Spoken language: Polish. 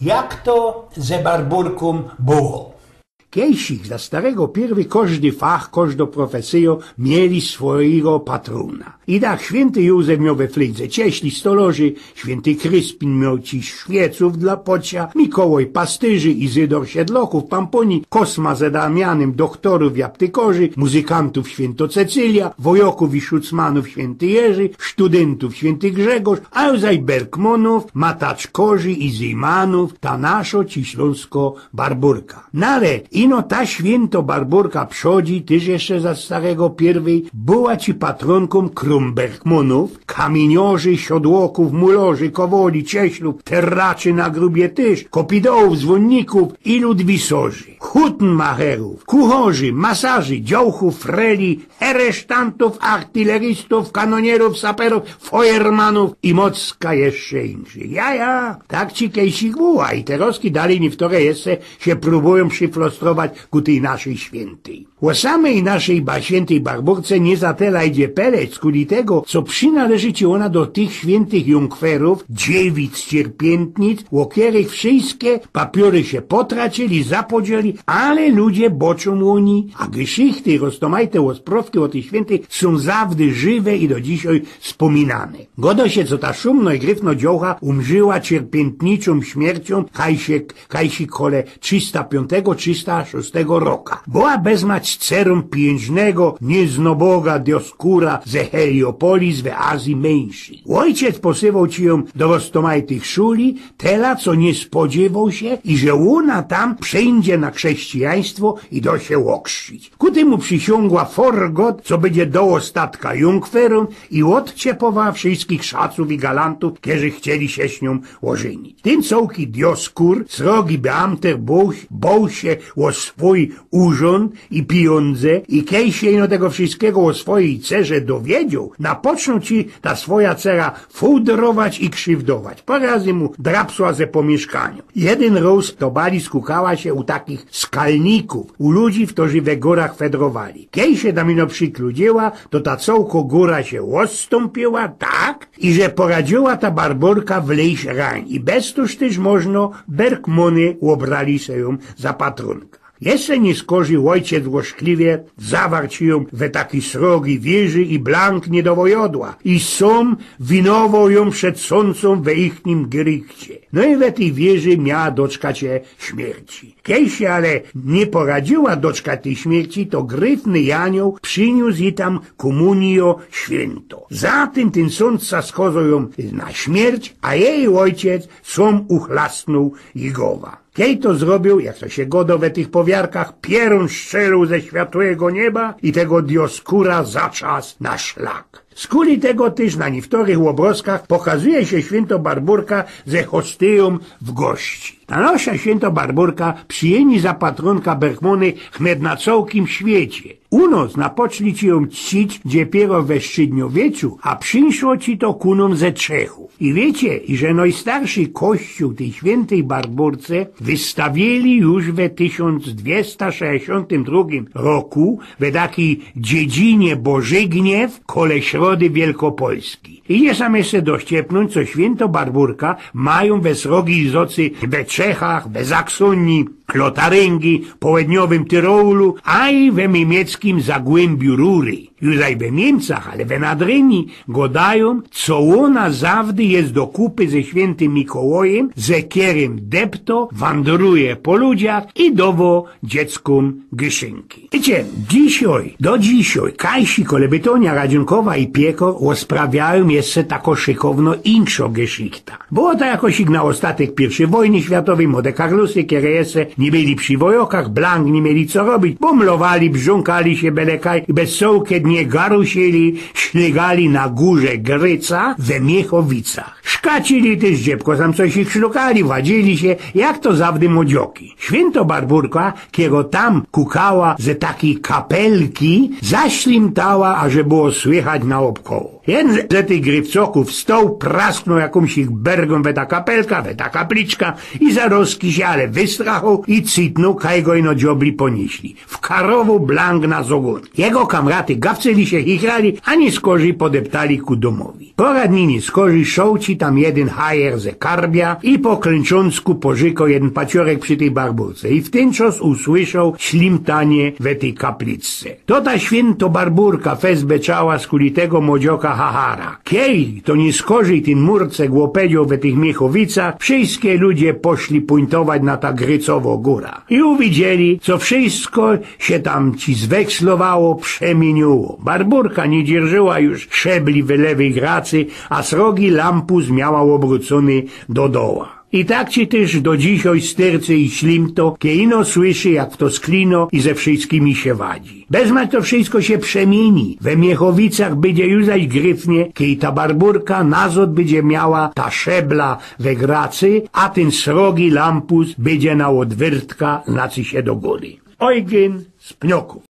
Jak to ze Barburką było? Kiejsich za starego pierwy każdy fach, każdą profesję mieli swojego patrona. I tak święty Józef miał we flydze cieśli stoloży, święty Kryspin miał ci świeców dla pocia, Mikołaj pastyrzy, Izydor siedloków, Pamponi, Kosma z Damianem, doktorów i aptekorzy, muzykantów święto Cecylia, wojoków i szucmanów święty Jerzy, studentów święty Grzegorz, a już Berkmonów, mataczkorzy i Zymanów, ta naszo ci śląsko Barburka. Nale, ino ta święto Barburka przodzi, tyż jeszcze za starego pierwej, była ci patronką Berkmonów, kamieniorzy, siodłoków, mulorzy, kowoli, cieślów, terraczy na grubie tyż, kopidołów, dzwonników i ludwisorzy, hutnmacherów, kuchorzy, masaży, działchów, freli, heresztantów, artylerystów, kanonierów, saperów, feuermanów i mocka jeszcze innych. Ja, tak ci kejsik była i teroski dalej niektóre jeszcze się próbują przyflostrować ku tej naszej świętej. O samej naszej świętej Barburce nie zatela idzie pelec, skuli tego, co przynależy ci ona do tych świętych junkwerów, dziewic, cierpiętnic, o których wszystkie papiory się potracili, zapodzieli, ale ludzie boczą oni, a geschichty, roztomajte osprowki o tych świętych są zawdy żywe i do dzisiaj wspominane. Godo się, co ta szumno i gryfno dziołcha umrzyła cierpiętniczą śmiercią kajsi kole 305-306 roka. Była bezmać cerum pięknego, nieznoboga Dioskura ze Heliopolis w Azji Mniejszej. Ojciec posywał ci ją do roztomajtych szuli, tela, co nie spodziewał się i że ona tam przejdzie na chrześcijaństwo i do się okrzcić. Ku temu przysiągła forgot, co będzie do ostatka junkwerom i odciepowała wszystkich szaców i galantów, którzy chcieli się z nią ożenić. Ten cołki Dioskur, srogi beamter bał się o swój urząd i pieniądze i kiedy się no tego wszystkiego o swojej cerze dowiedział, napoczną ci ta swoja cera fuldrować i krzywdować. Po razy mu drapsła ze po mieszkaniu. Jeden roz to bali skukała się u takich skalników, u ludzi, którzy we górach fedrowali. Kiedy się tam ino przykludziła, to ta cołko góra się odstąpiła, tak, i że poradziła ta Barburka wlejść rań. I bez tuż też można Berkmony obrali się ją za patronka. Jeszcze nie skorzył ojciec łoszkliwie, zawarł ją we taki srogi wieży i blank nie dowojodła. I som winował ją przed sącą we ichnim grychcie. No i we tej wieży miała doczkać się śmierci. Kiedy się ale nie poradziła doczkać tej śmierci, to gryfny Janioł przyniósł jej tam komunio święto. Zatem ten sądca skazał ją na śmierć, a jej ojciec som uchlasnął Jegowa. Kiedy to zrobił, jak to się godo we tych powiarkach, pierun strzelił ze światłego nieba i tego Dioskura zaczas na szlak. Z kuli tego też na niektórych obrazkach pokazuje się święto Barburka ze hostyją w gości. Ta nasza święto Barburka przyjęli za patronka Berkmony chmed na całkim świecie. U nas napoczli ci ją czcić dopiero we średniowieczu, a przyszło ci to kunom ze Czechów. I wiecie, że najstarszy kościół tej świętej Barburce wystawili już we 1262 roku w takiej dziedzinie Bożygniew kole Środy Wielkopolski. I nie sam jeszcze dościepnąć, co święto Barburka mają we srogi zocy we Czechach, we Saksonii, Lotaryngii, południowym Tyroulu, a i we niemieckim Zagłębiu Rury. Już we Niemcach, ale we Nadrenii godają, co ona zawdy jest do kupy ze świętym Mikołajem, ze kierem depto, wandruje po ludziach i dowo dzieckom gyszynki. Wiecie, do dzisiaj, kajsi kolebetonia Radzionkowa i Piekor osprawiają jeszcze tako szykowno inszo geschichta. Było to jakoś na ostatek I wojny światowej, młode Karlusy, które jeszcze nie byli przy wojokach, blank nie mieli co robić, bo mlowali, brzunkali się belekaj i bez sołkie dnie garusieli, ślegali na górze Gryca we Miechowicach. Szkacili też dziebko, tam coś ich szlukali, wadzili się, jak to zawdy młodzioki. Święto Barburka, kiego tam kukała ze takiej kapelki, zaślimtała, a że było słychać naokoło. Jeden ze tych grywcoków wstał, prasknął jakąś ich bergą we ta kapelka, we ta kapliczka i zaroski się, ale wystrachał i cytnął, kaj go ino dziobli ponieśli. W karowu blank na zogon. Jego kamraty gawcyli się chichrali, a nie skorzy podeptali ku domowi. Poradnini skorzy szołci tam jeden hajer ze Karbia i po klęczącku pożyko jeden paciorek przy tej barburce i w ten czas usłyszał ślimtanie we tej kapliczce. To ta święto barburka fez beczała z kulitego młodzioka Hahara. Kiej to nie skorzy ten murce głopedzią we tych Miechowicach, wszystkie ludzie poszli puntować na ta Grycowo góra. I uwidzieli, co wszystko się tam ci zwekslowało, przemieniło. Barburka nie dzierżyła już szebli w lewej gracy, a srogi lampus miała obrócony do doła. I tak ci też do dzisiaj stercy i ślimto, ino słyszy, jak w to sklino i ze wszystkimi się wadzi. Bezmać to wszystko się przemieni. We Miechowicach będzie już zaś gryfnie, kiej ta barburka nazot będzie miała ta szebla we gracy, a ten srogi lampus będzie na odwyrtka nacy się do góry. Eugen z Pnioków.